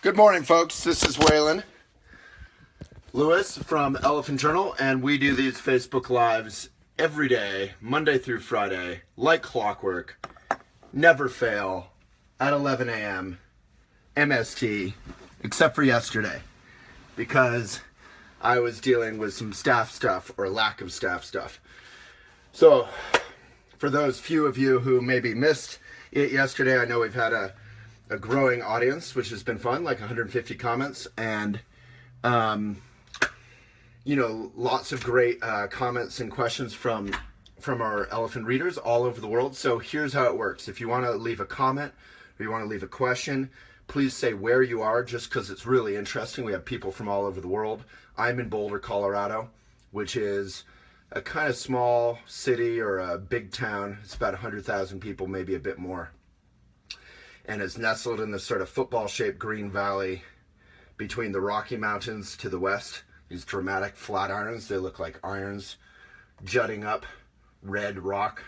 Good morning, folks. This is Waylon Lewis from Elephant Journal, and we do these Facebook Lives every day, Monday through Friday, like clockwork, never fail, at 11 a.m. MST, except for yesterday, because I was dealing with some staff stuff or lack of staff stuff. So, for those few of you who maybe missed it yesterday, I know we've had a growing audience, which has been fun, like 150 comments, and lots of great comments and questions from our elephant readers all over the world. So here's how it works. If you want to leave a comment or you want to leave a question, please say where you are, just because it's really interesting. We have people from all over the world. I'm in Boulder, Colorado, which is a kind of small city or a big town. It's about 100,000 people, maybe a bit more. And it's nestled in this sort of football-shaped green valley between the Rocky Mountains to the west. These dramatic flat irons, they look like irons jutting up red rock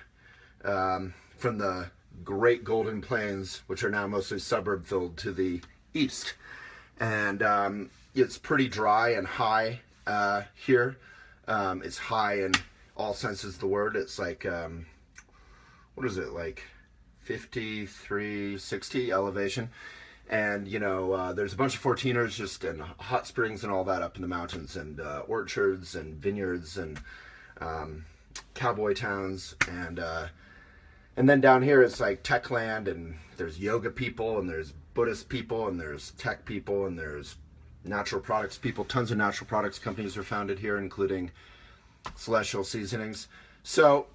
from the Great Golden Plains, which are now mostly suburb-filled, to the east. And it's pretty dry and high here. It's high in all senses of the word. It's like, what is it, like 53, 60 elevation. And, there's a bunch of 14ers just in hot springs and all that up in the mountains, and orchards and vineyards and cowboy towns. And then down here it's like tech land, and there's yoga people, and there's Buddhist people, and there's tech people, and there's natural products people. Tons of natural products companies are founded here, including Celestial Seasonings. So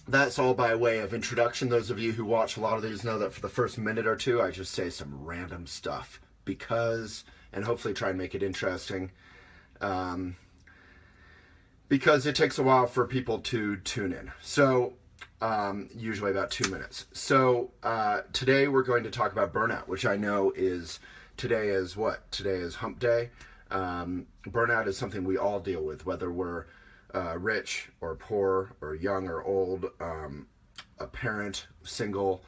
that's all by way of introduction. Those of you who watch a lot of these know that for the first minute or two, I just say some random stuff and hopefully try and make it interesting, because it takes a while for people to tune in. So usually about 2 minutes. So today we're going to talk about burnout, which I know today is what? Today is hump day. Burnout is something we all deal with, whether we're rich or poor or young or old, a parent, single.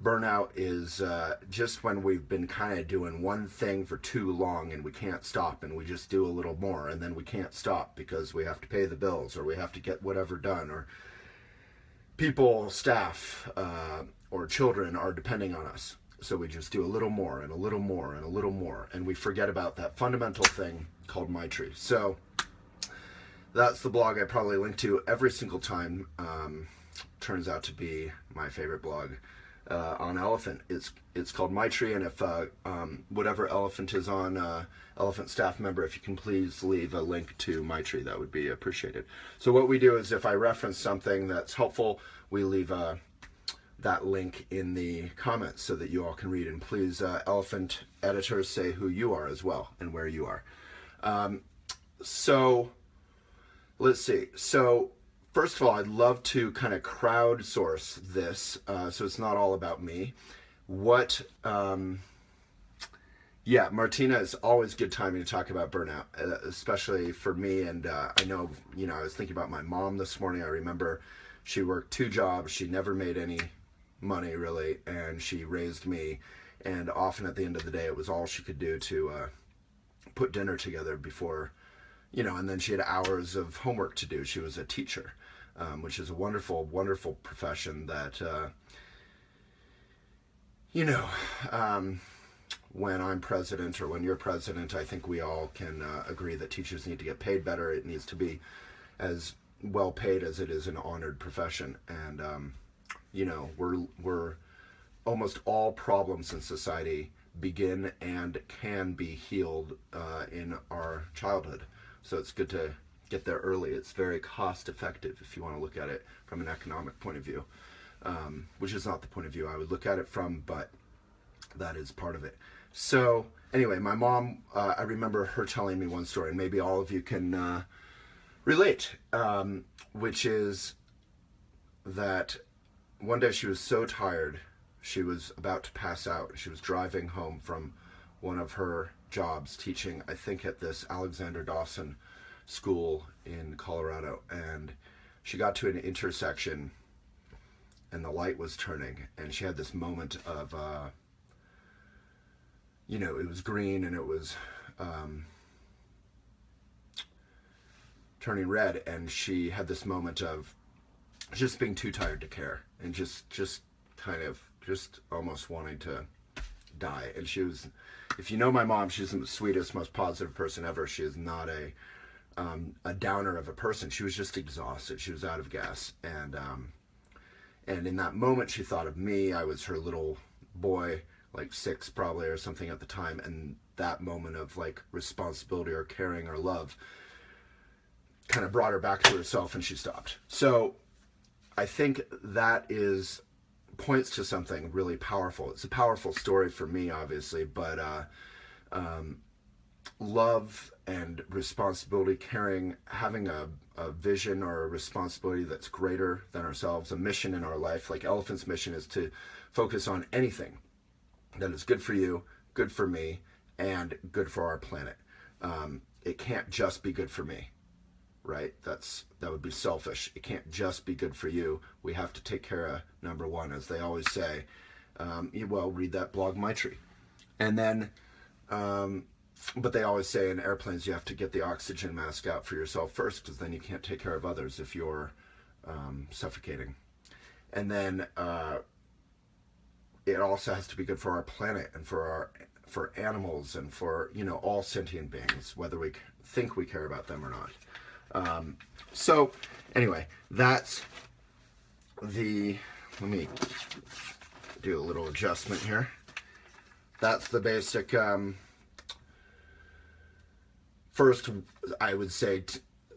Burnout is just when we've been kind of doing one thing for too long and we can't stop, and we just do a little more, and then we can't stop because we have to pay the bills, or we have to get whatever done, or people, staff, or children are depending on us. So we just do a little more and a little more and a little more, and we forget about that fundamental thing called Maitri. So that's the blog I probably link to every single time. Turns out to be my favorite blog on elephant. It's called Maitri, and if whatever elephant is on, elephant staff member, if you can please leave a link to Maitri, that would be appreciated. So what we do is, if I reference something that's helpful, we leave that link in the comments so that you all can read. And please, elephant editors, say who you are as well and where you are. So let's see. So first of all, I'd love to kind of crowdsource this, so it's not all about me. Martina, it's always good timing to talk about burnout, especially for me. And I know, I was thinking about my mom this morning. I remember she worked 2 jobs. She never made any money, really, and she raised me. And often at the end of the day, it was all she could do to put dinner together before, and then she had hours of homework to do. She was a teacher, which is a wonderful, wonderful profession that, when I'm president, or when you're president, I think we all can agree that teachers need to get paid better. It needs to be as well paid as it is an honored profession. And, we're almost all problems in society begin and can be healed in our childhood. So it's good to get there early. It's very cost effective if you want to look at it from an economic point of view, which is not the point of view I would look at it from, but that is part of it. So anyway, my mom, I remember her telling me one story, and maybe all of you can relate, which is that one day she was so tired, she was about to pass out. She was driving home from one of her jobs teaching, I think, at this Alexander Dawson school in Colorado, and she got to an intersection and the light was turning, and she had this moment of you know, it was green and it was turning red, and she had this moment of just being too tired to care, and just kind of just almost wanting to die. And she was, if you know my mom, she's the sweetest, most positive person ever. She is not a downer of a person. She was just exhausted. She was out of gas, and in that moment she thought of me. I was her little boy, like 6 probably or something at the time, and that moment of like responsibility or caring or love kind of brought her back to herself, and she stopped. So I think that points to something really powerful. It's a powerful story for me, obviously, but love and responsibility, caring, having a vision or a responsibility that's greater than ourselves, a mission in our life. Like Elephant's mission is to focus on anything that is good for you, good for me, and good for our planet. It can't just be good for me. Right? That would be selfish. It can't just be good for you. We have to take care of number one, as they always say. Well, read that blog, My Tree. And then, but they always say in airplanes, you have to get the oxygen mask out for yourself first, because then you can't take care of others if you're suffocating. And then it also has to be good for our planet and for animals and for, you know, all sentient beings, whether we think we care about them or not. So anyway, that's let me do a little adjustment here. That's the basic, first, I would say,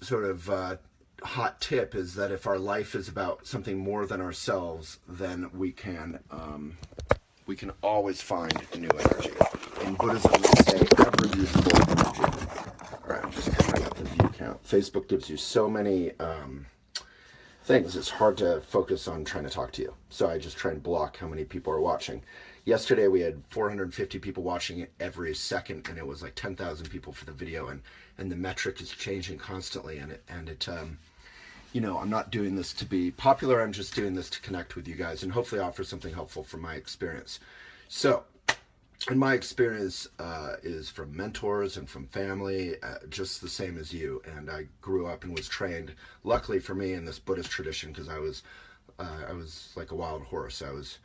sort of hot tip is that if our life is about something more than ourselves, then we can always find new energy. In Buddhism, they say ever usable energy. All right, I'm just coming up the view count. Facebook gives you so many things, it's hard to focus on trying to talk to you. So I just try and block how many people are watching. Yesterday we had 450 people watching it every second, and it was like 10,000 people for the video, and the metric is changing constantly, and it you know, I'm not doing this to be popular, I'm just doing this to connect with you guys and hopefully offer something helpful from my experience. So, and my experience is from mentors and from family, just the same as you. And I grew up and was trained, luckily for me, in this Buddhist tradition, because I was like a wild horse. I was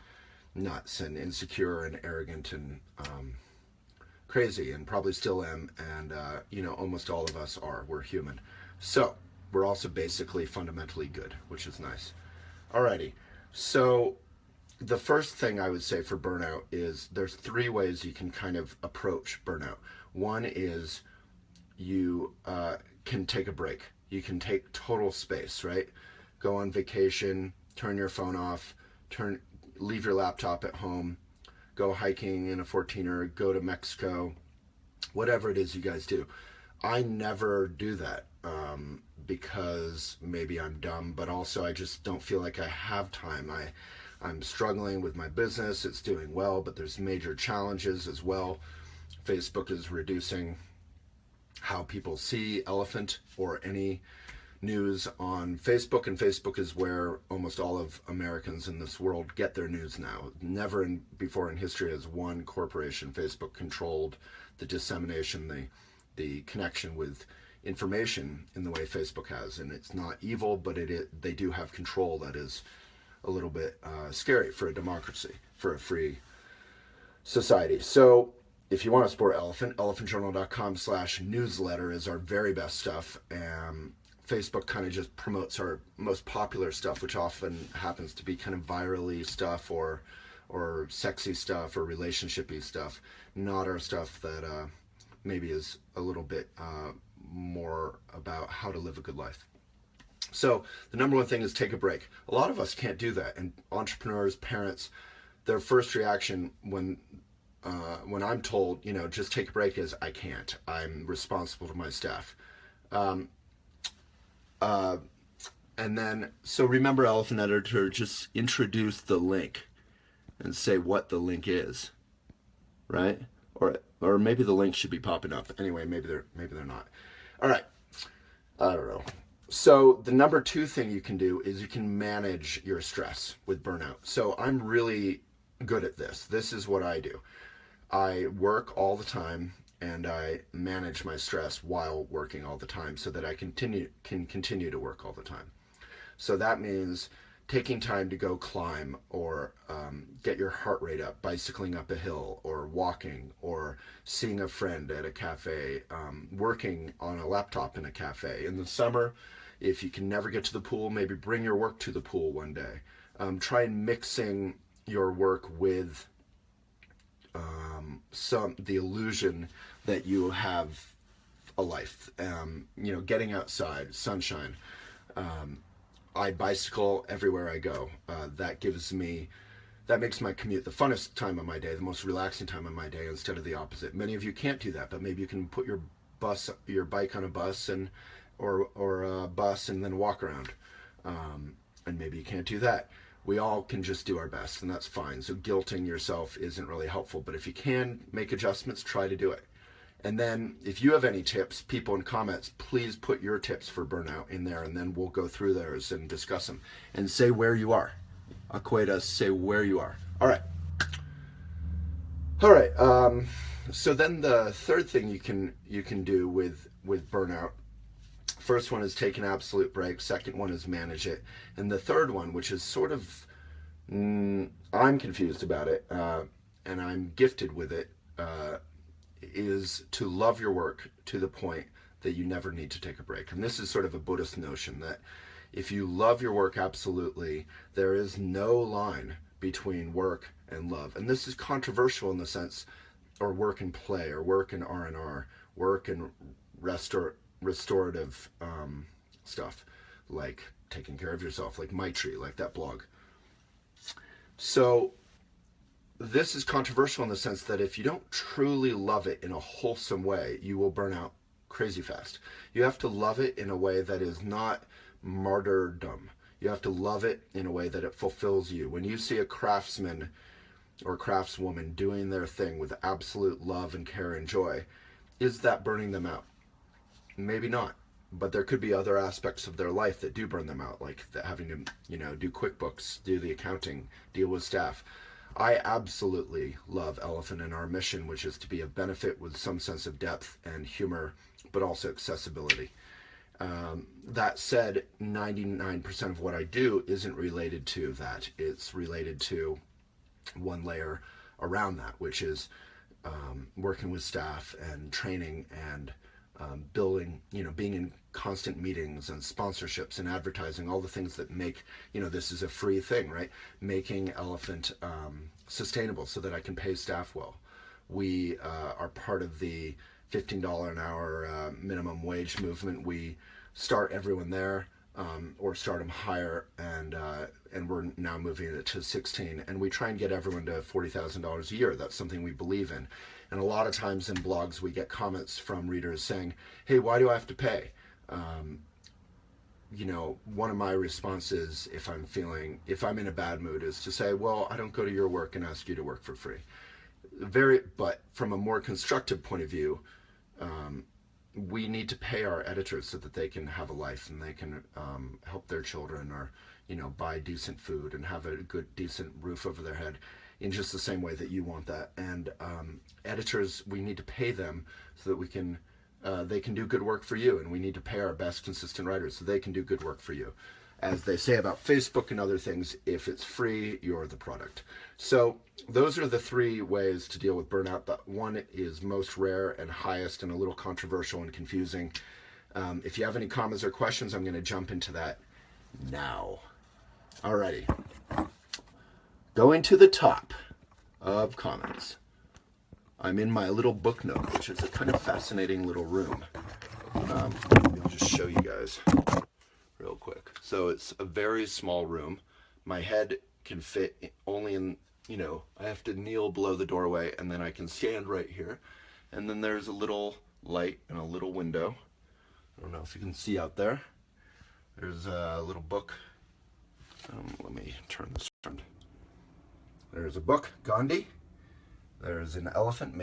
nuts and insecure and arrogant and crazy, and probably still am. And you know, almost all of us are. We're human. So we're also basically fundamentally good, which is nice. Alrighty, so the first thing I would say for burnout is there's 3 ways you can kind of approach burnout. One is you can take a break. You can take total space, right? Go on vacation, turn your phone off, leave your laptop at home, go hiking in a 14er, go to Mexico, whatever it is you guys do. I never do that because maybe I'm dumb, but also I just don't feel like I have time. I'm struggling with my business. It's doing well, but there's major challenges as well. Facebook is reducing how people see Elephant or any news on Facebook, and Facebook is where almost all of Americans in this world get their news now. Never before in history has one corporation, Facebook, controlled the dissemination, the connection with information in the way Facebook has. And it's not evil, but they do have control that is a little bit scary for a democracy, for a free society. So if you want to support Elephant, elephantjournal.com/newsletter is our very best stuff. Facebook kind of just promotes our most popular stuff, which often happens to be kind of virally stuff or sexy stuff or relationshipy stuff, not our stuff that maybe is a little bit more about how to live a good life. So the number one thing is take a break. A lot of us can't do that, and entrepreneurs, parents, their first reaction when I'm told, you know, just take a break is, I can't. I'm responsible to my staff. And then, so remember, Elephant Editor, just introduce the link and say what the link is, right? Or maybe the link should be popping up. Anyway, maybe they're not. All right. I don't know. So the number 2 thing you can do is you can manage your stress with burnout. So I'm really good at this. This is what I do. I work all the time and I manage my stress while working all the time so that I can continue to work all the time. So that means taking time to go climb or get your heart rate up, bicycling up a hill or walking or seeing a friend at a cafe, working on a laptop in a cafe. In the summer, if you can never get to the pool, maybe bring your work to the pool one day. Try mixing your work with the illusion that you have a life. Getting outside, sunshine. I bicycle everywhere I go. That makes my commute the funnest time of my day, the most relaxing time of my day, instead of the opposite. Many of you can't do that, but maybe you can put your bike on a bus or a bus and then walk around. And maybe you can't do that. We all can just do our best, and that's fine. So guilting yourself isn't really helpful, but if you can make adjustments, try to do it. And then if you have any tips, people in comments, please put your tips for burnout in there, and then we'll go through those and discuss them. And say where you are. Aqueta, say where you are. All right. So then the third thing you can do with burnout. First one is take an absolute break. Second one is manage it. And the third one, which is sort of, I'm confused about it, and I'm gifted with it, is to love your work to the point that you never need to take a break. And this is sort of a Buddhist notion that if you love your work absolutely, there is no line between work and love. And this is controversial in the sense, or work and play, or work and R&R, work and restorative stuff, like taking care of yourself, like Maitri, like that blog. So this is controversial in the sense that if you don't truly love it in a wholesome way, you will burn out crazy fast. You have to love it in a way that is not martyrdom. You have to love it in a way that it fulfills you. When you see a craftsman or craftswoman doing their thing with absolute love and care and joy, is that burning them out? Maybe not. But there could be other aspects of their life that do burn them out, like having to, do QuickBooks, do the accounting, deal with staff. I absolutely love Elephant and our mission, which is to be a benefit with some sense of depth and humor, but also accessibility. That said, 99% of what I do isn't related to that. It's related to one layer around that, which is working with staff and training and building, being in constant meetings and sponsorships and advertising, all the things that make, this is a free thing, right? Making Elephant sustainable so that I can pay staff well. We are part of the $15 an hour minimum wage movement. We start everyone there or start them higher, and we're now moving it to 16, and we try and get everyone to $40,000 a year. That's something we believe in. And a lot of times in blogs we get comments from readers saying, hey, why do I have to pay? One of my responses, if I'm in a bad mood, is to say, well, I don't go to your work and ask you to work for free. But from a more constructive point of view, we need to pay our editors so that they can have a life and they can help their children, or buy decent food and have a good decent roof over their head, in just the same way that you want that. And editors, we need to pay them so that they can do good work for you, and we need to pay our best consistent writers so they can do good work for you. As they say about Facebook and other things, if it's free, you're the product. So those are the three ways to deal with burnout, but one is most rare and highest and a little controversial and confusing. If you have any comments or questions, I'm going to jump into that now. Alrighty. Going to the top of comments. I'm in my little book nook, which is a kind of fascinating little room. I'll just show you guys real quick. So it's a very small room. My head can fit only in, I have to kneel below the doorway, and then I can stand right here. And then there's a little light and a little window. I don't know if you can see out there. There's a little book. Let me turn this around. There's a book, Gandhi. There's an elephant